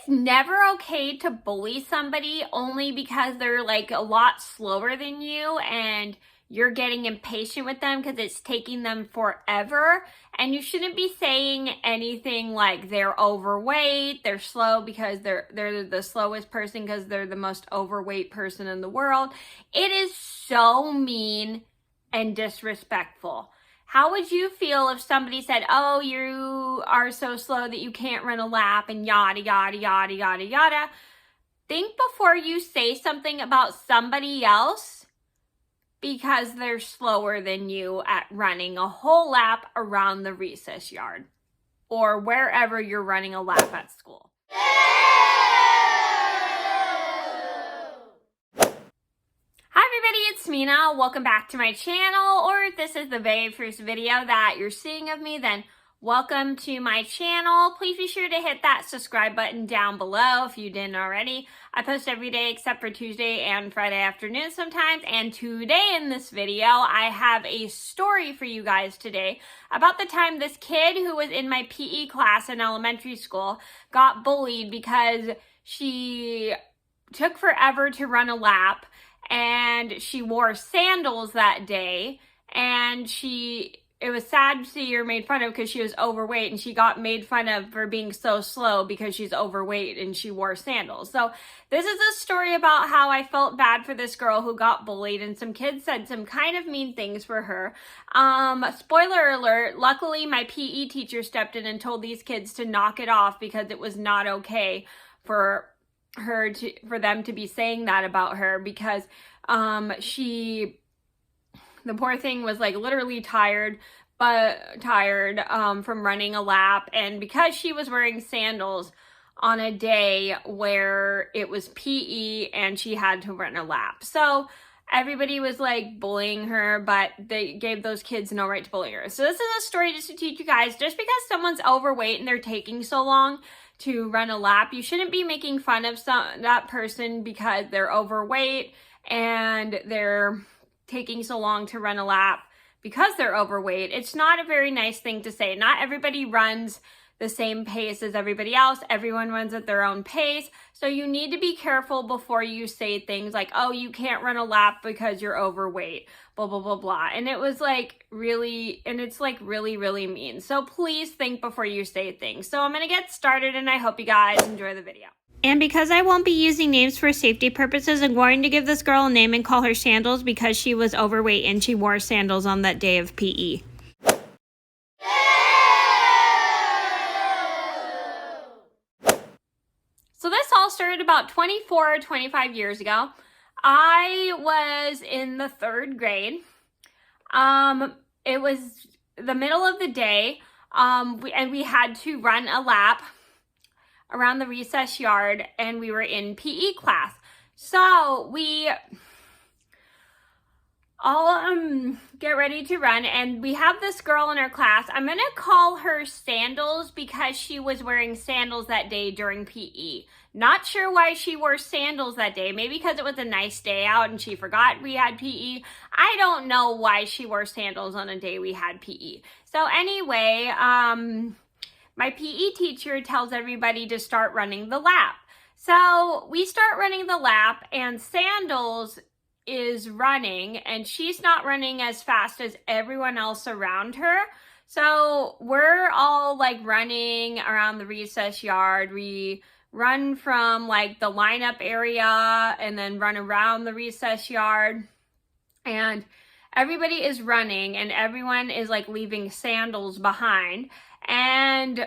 is never okay to bully somebody only because they're like a lot slower than you and you're getting impatient with them because it's taking them forever. And you shouldn't be saying anything like they're overweight, they're slow because they're the slowest person because they're the most overweight person in the world. It is so mean and disrespectful. How would you feel if somebody said, oh, you are so slow that you can't run a lap and yada, yada, yada, yada, yada? Think before you say something about somebody else because they're slower than you at running a whole lap around the recess yard or wherever you're running a lap at school. Hi everybody, it's Mena. Welcome back to my channel, or if this is the very first video that you're seeing of me, then welcome to my channel. Please be sure to hit that subscribe button down below if you didn't already. I post every day except for Tuesday and Friday afternoon sometimes, and today in this video, I have a story for you guys today about the time this kid who was in my PE class in elementary school got bullied because she took forever to run a lap and she wore sandals that day, and it was sad to see her made fun of because she was overweight, and she got made fun of for being so slow because she's overweight and she wore sandals. So this is a story about how I felt bad for this girl who got bullied, and some kids said some kind of mean things for her. Spoiler alert, luckily my PE teacher stepped in and told these kids to knock it off because it was not okay for them to be saying that about her, because the poor thing was like literally tired from running a lap, and because she was wearing sandals on a day where it was PE and she had to run a lap. So everybody was like bullying her, but they gave those kids no right to bully her. So this is a story just to teach you guys, just because someone's overweight and they're taking so long to run a lap, you shouldn't be making fun of that person because they're overweight and they're taking so long to run a lap because they're overweight. It's not a very nice thing to say. Not everybody runs the same pace as everybody else. Everyone runs at their own pace. So you need to be careful before you say things like, oh, you can't run a lap because you're overweight, blah, blah, blah, blah. And it was like really, and it's like really, really mean. So please think before you say things. So I'm going to get started, and I hope you guys enjoy the video. And because I won't be using names for safety purposes, I'm going to give this girl a name and call her Sandals because she was overweight and she wore sandals on that day of PE. So this all started about 24 or 25 years ago. I was in the 3rd grade. It was the middle of the day, and we had to run a lap around the recess yard, and we were in PE class. So we all get ready to run, and we have this girl in our class. I'm gonna call her Sandals because she was wearing sandals that day during PE. Not sure why she wore sandals that day. Maybe because it was a nice day out and she forgot we had PE. I don't know why she wore sandals on a day we had PE. So anyway, my PE teacher tells everybody to start running the lap. So we start running the lap, and Sandals is running, and she's not running as fast as everyone else around her. So we're all like running around the recess yard. We run from like the lineup area and then run around the recess yard, and everybody is running and everyone is like leaving sandals behind. And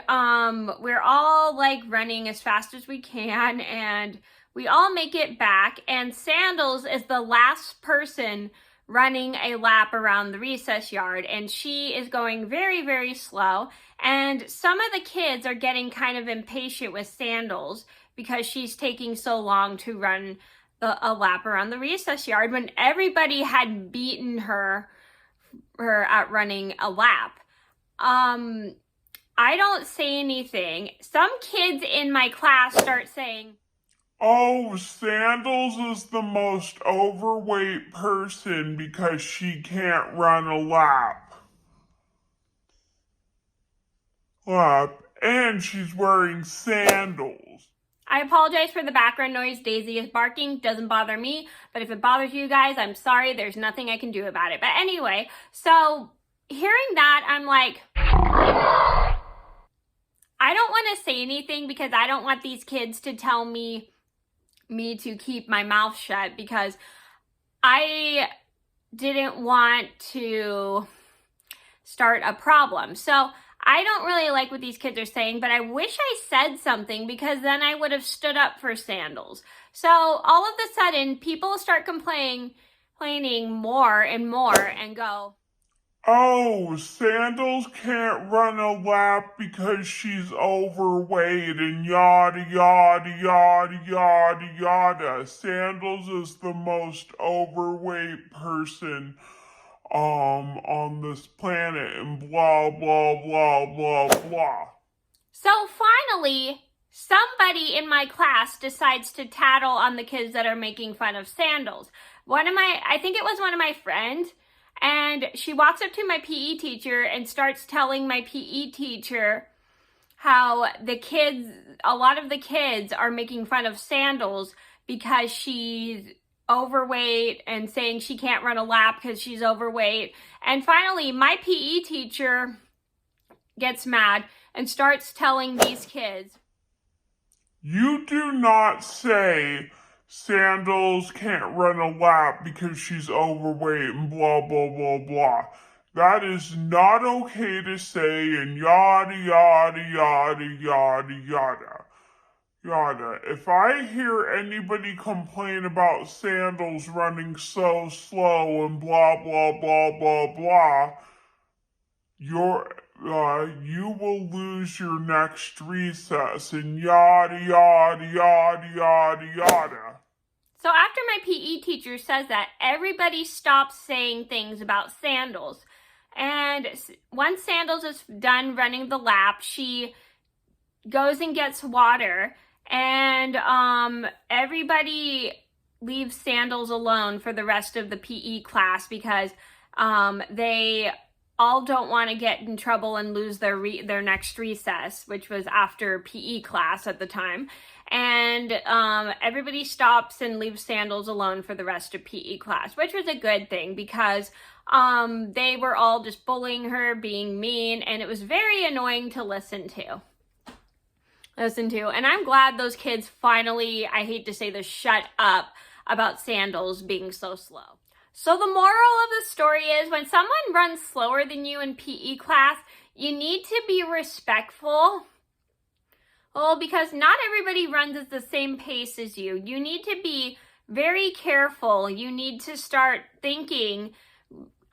we're all like running as fast as we can, and we all make it back, and Sandals is the last person running a lap around the recess yard, and she is going very, very slow. And some of the kids are getting kind of impatient with Sandals because she's taking so long to run a lap around the recess yard when everybody had beaten her at running a lap. I don't say anything. Some kids in my class start saying, oh, Sandals is the most overweight person because she can't run a lap. And she's wearing sandals. I apologize for the background noise. Daisy is barking. Doesn't bother me. But if it bothers you guys, I'm sorry. There's nothing I can do about it. But anyway, so hearing that, I'm like, I don't want to say anything because I don't want these kids to tell me to keep my mouth shut, because I didn't want to start a problem. So I don't really like what these kids are saying, but I wish I said something, because then I would have stood up for Sandals. So all of a sudden, people start complaining more and more and go, "Oh, Sandals can't run a lap because she's overweight and yada, yada, yada, yada, yada. Sandals is the most overweight person on this planet, and blah, blah, blah, blah, blah." So finally, somebody in my class decides to tattle on the kids that are making fun of Sandals. I think it was one of my friends, and she walks up to my PE teacher and starts telling my PE teacher how a lot of the kids are making fun of Sandals because she's overweight, and saying she can't run a lap because she's overweight. And finally, my PE teacher gets mad and starts telling these kids, "You do not say Sandals can't run a lap because she's overweight and blah, blah, blah, blah. That is not okay to say, and yada, yada, yada, yada, yada. Yada. If I hear anybody complain about Sandals running so slow and blah, blah, blah, blah, blah, you will lose your next recess, and yada, yada, yada, yada, yada." So after my PE teacher says that, everybody stops saying things about Sandals. And once Sandals is done running the lap, she goes and gets water, and everybody leaves Sandals alone for the rest of the PE class, because they all don't want to get in trouble and lose their next recess, which was after PE class at the time. And everybody stops and leaves Sandals alone for the rest of PE class, which was a good thing, because they were all just bullying her, being mean, and it was very annoying to listen to. And I'm glad those kids finally, I hate to say this, shut up about Sandals being so slow. So the moral of the story is, when someone runs slower than you in PE class, you need to be respectful. Well, because not everybody runs at the same pace as you. You need to be very careful. You need to start thinking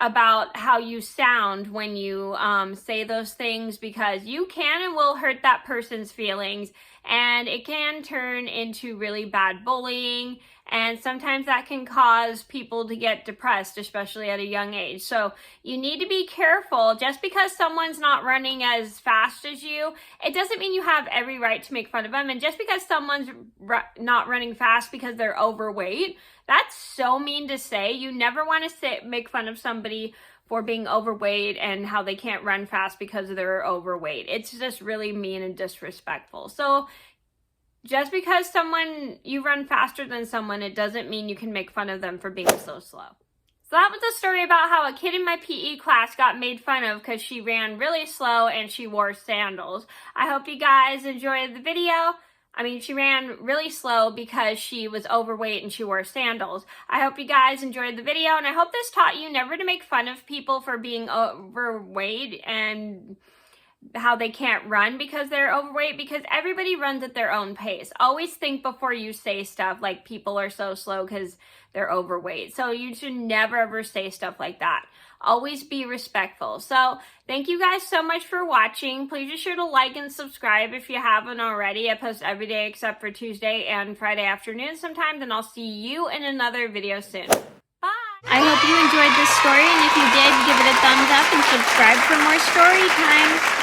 about how you sound when you say those things, because you can and will hurt that person's feelings, and it can turn into really bad bullying, and sometimes that can cause people to get depressed, especially at a young age. So you need to be careful. Just because someone's not running as fast as you, it doesn't mean you have every right to make fun of them. And just because someone's not running fast because they're overweight, that's so mean to say. You never want to make fun of somebody for being overweight and how they can't run fast because they're overweight. It's just really mean and disrespectful. So just because you run faster than someone, it doesn't mean you can make fun of them for being so slow. So that was a story about how a kid in my PE class got made fun of because she ran really slow and she wore sandals. I hope you guys enjoyed the video. She ran really slow because she was overweight and she wore sandals. I hope you guys enjoyed the video, and I hope this taught you never to make fun of people for being overweight and how they can't run because they're overweight, because everybody runs at their own pace. Always think before you say stuff like people are so slow because they're overweight. So you should never ever say stuff like that. Always be respectful. So thank you guys so much for watching. Please be sure to like and subscribe if you haven't already. I post every day except for Tuesday and Friday afternoon sometimes, and I'll see you in another video soon. Bye! I hope you enjoyed this story, and if you did, give it a thumbs up and subscribe for more story time.